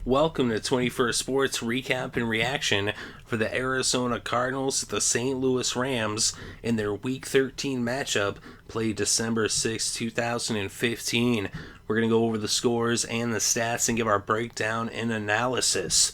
Welcome to 21st Sports Recap and Reaction for the Arizona Cardinals at the St. Louis Rams in their Week 13 matchup played December 6, 2015. We're going to go over the scores and the stats and give our breakdown and analysis.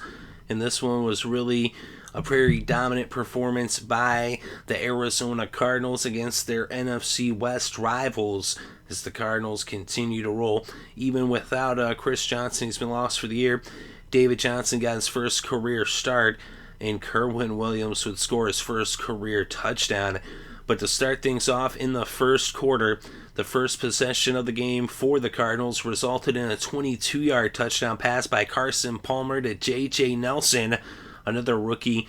And this one was really a very dominant performance by the Arizona Cardinals against their NFC West rivals as the Cardinals continue to roll. Even without Chris Johnson, he's been lost for the year. David Johnson got his first career start, and Kerwin Williams would score his first career touchdown. But to start things off in the first quarter, the first possession of the game for the Cardinals resulted in a 22-yard touchdown pass by Carson Palmer to J.J. Nelson, another rookie.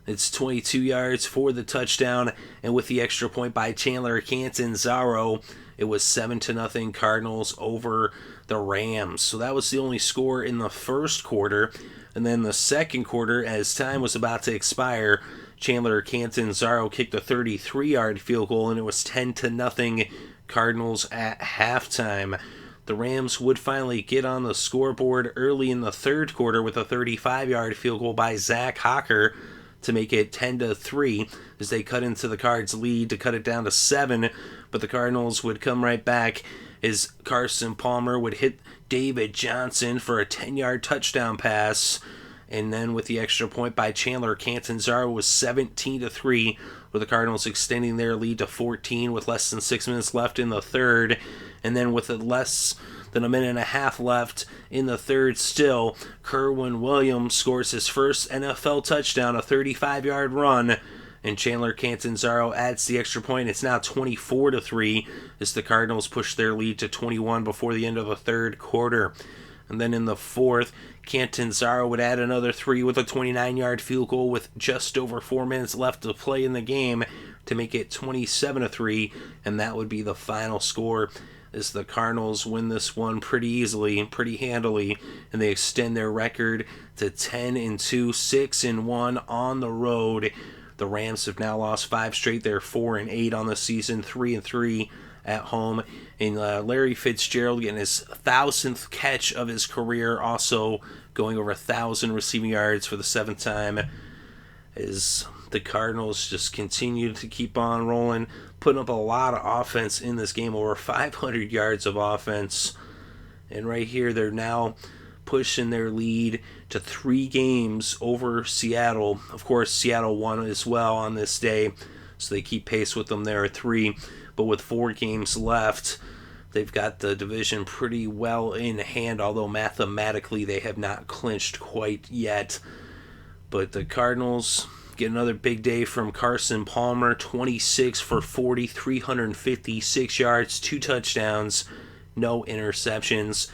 It's 22 yards for the touchdown, and with the extra point by Chandler Catanzaro, it was 7-0 Cardinals over the Rams. So that was the only score in the first quarter. And then the second quarter, as time was about to expire, Chandler Catanzaro kicked a 33-yard field goal, and it was 10-0 Cardinals at halftime. The Rams would finally get on the scoreboard early in the third quarter with a 35-yard field goal by Zach Hocker to make it 10-3 as they cut into the Cards' lead to cut it down to 7. But the Cardinals would come right back as Carson Palmer would hit David Johnson for a 10-yard touchdown pass. And then with the extra point by Chandler Catanzaro was 17-3, with the Cardinals extending their lead to 14 with less than 6 minutes left in the third. And then with less than a minute and a half left in the third still, Kerwin Williams scores his first NFL touchdown, a 35-yard run, and Chandler Catanzaro adds the extra point. It's now 24-3 as the Cardinals push their lead to 21 before the end of the third quarter. And then in the fourth, Catanzaro would add another 3 with a 29-yard field goal with just over 4 minutes left to play in the game to make it 27-3, and that would be the final score as the Cardinals win this one pretty easily and pretty handily, and they extend their record to 10-2, 6-1 on the road. The Rams have now lost 5 straight. They're 4-8 on the season, 3-3 at home. And Larry Fitzgerald getting his 1,000th catch of his career, also going over 1,000 receiving yards for the 7th time, as the Cardinals just continue to keep on rolling, putting up a lot of offense in this game, over 500 yards of offense. And right here, they're now pushing their lead to 3 games over Seattle. Of course, Seattle won as well on this day, so they keep pace with them there at 3. But with 4 games left, they've got the division pretty well in hand, although mathematically they have not clinched quite yet. But the Cardinals get another big day from Carson Palmer, 26 for 40, 356 yards, 2 touchdowns, no interceptions.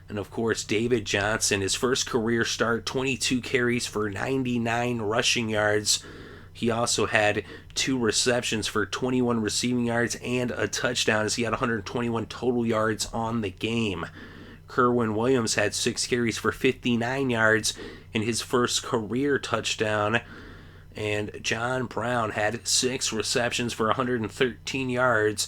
And of course, David Johnson, his first career start, 22 carries for 99 rushing yards. He also had 2 receptions for 21 receiving yards and a touchdown, as he had 121 total yards on the game. Kerwin Williams had 6 carries for 59 yards in his first career touchdown. And John Brown had 6 receptions for 113 yards.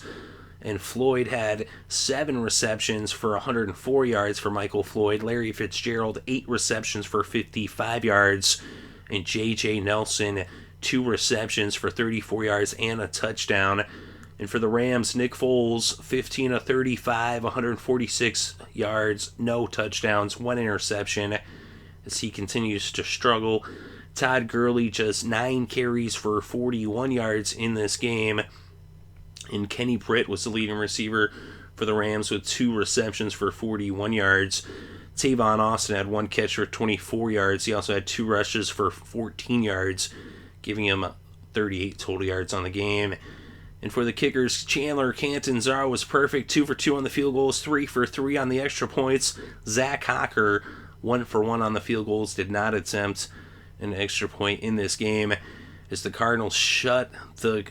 And Floyd had 7 receptions for 104 yards for Michael Floyd. Larry Fitzgerald, 8 receptions for 55 yards. And J.J. Nelson, 2 receptions for 34 yards and a touchdown. And for the Rams, Nick Foles, 15 of 35, 146 yards, no touchdowns, 1 interception, as he continues to struggle. Todd Gurley, just 9 carries for 41 yards in this game. And Kenny Britt was the leading receiver for the Rams with 2 receptions for 41 yards. Tavon Austin had 1 catch for 24 yards. He also had 2 rushes for 14 yards, giving him 38 total yards on the game. And for the kickers, Chandler Catanzaro was perfect, 2 for 2 on the field goals, 3 for 3 on the extra points. Zach Hocker, 1 for 1 on the field goals, did not attempt an extra point in this game, as the Cardinals shut the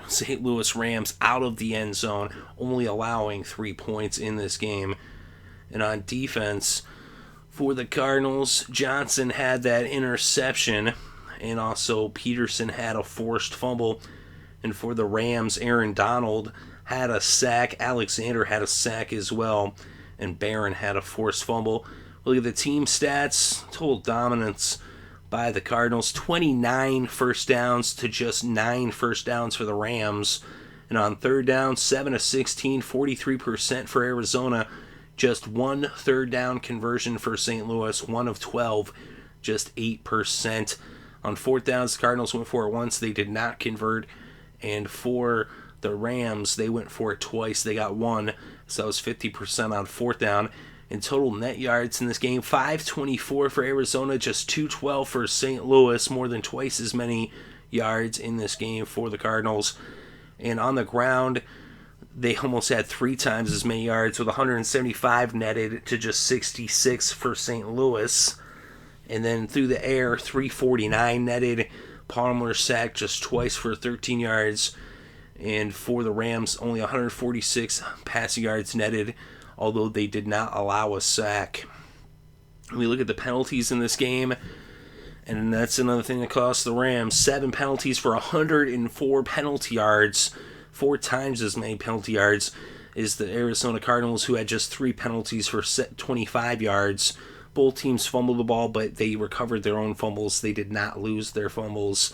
St. Louis Rams out of the end zone, only allowing 3 points in this game. And on defense, for the Cardinals, Johnson had that interception, and also Peterson had a forced fumble. And for the Rams, Aaron Donald had a sack, Alexander had a sack as well, and Barron had a forced fumble. Look at the team stats. Total dominance by the Cardinals. 29 first downs to just 9 first downs for the Rams. And on third down, 7 of 16, 43% for Arizona. Just 1 third down conversion for St. Louis. 1 of 12, just 8%. On fourth downs, the Cardinals went for it once. They did not convert. And for the Rams, they went for it twice. They got 1, so that was 50% on fourth down. In total net yards in this game, 524 for Arizona, just 212 for St. Louis, more than twice as many yards in this game for the Cardinals. And on the ground, they almost had 3 times as many yards, with 175 netted to just 66 for St. Louis. And then through the air, 349 netted. Palmer sacked just twice for 13 yards. And for the Rams, only 146 passing yards netted, although they did not allow a sack. We look at the penalties in this game, and that's another thing that cost the Rams. 7 penalties for 104 penalty yards. 4 times as many penalty yards as the Arizona Cardinals, who had just 3 penalties for 25 yards. Both teams fumbled the ball, but they recovered their own fumbles. They did not lose their fumbles.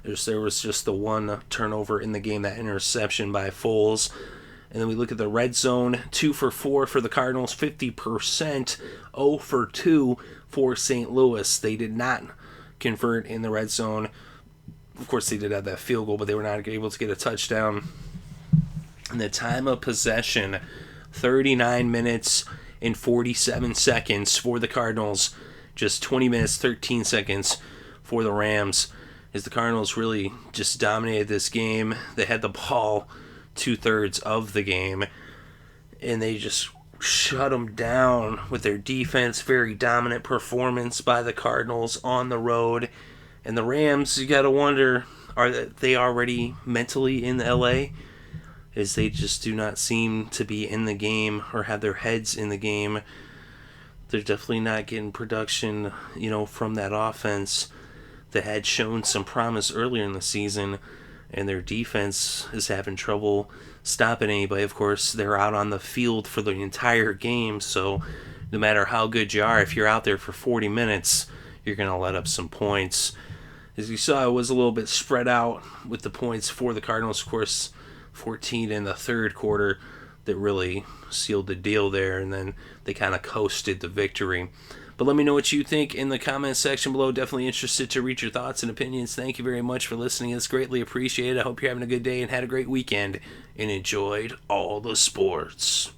There was just the 1 turnover in the game, that interception by Foles. And then we look at the red zone, 2 for 4 for the Cardinals, 50%, 0 for 2 for St. Louis. They did not convert in the red zone. Of course, they did have that field goal, but they were not able to get a touchdown. And the time of possession, 39 minutes and 47 seconds for the Cardinals. Just 20 minutes, 13 seconds for the Rams. As the Cardinals really just dominated this game. They had the ball 2/3 of the game, and they just shut them down with their defense. Very dominant performance by the Cardinals on the road. And the Rams, you got to wonder, are they already mentally in LA? As they just do not seem to be in the game or have their heads in the game. They're definitely not getting production, from that offense that had shown some promise earlier in the season, and their defense is having trouble stopping anybody. Of course, they're out on the field for the entire game, so no matter how good you are, if you're out there for 40 minutes, you're going to let up some points. As you saw, it was a little bit spread out with the points for the Cardinals. Of course, 14 in the third quarter that really sealed the deal there, and then they kind of coasted the victory. But let me know what you think in the comment section below. Definitely interested to read your thoughts and opinions. Thank you very much for listening. It's greatly appreciated. I hope you're having a good day and had a great weekend and enjoyed all the sports.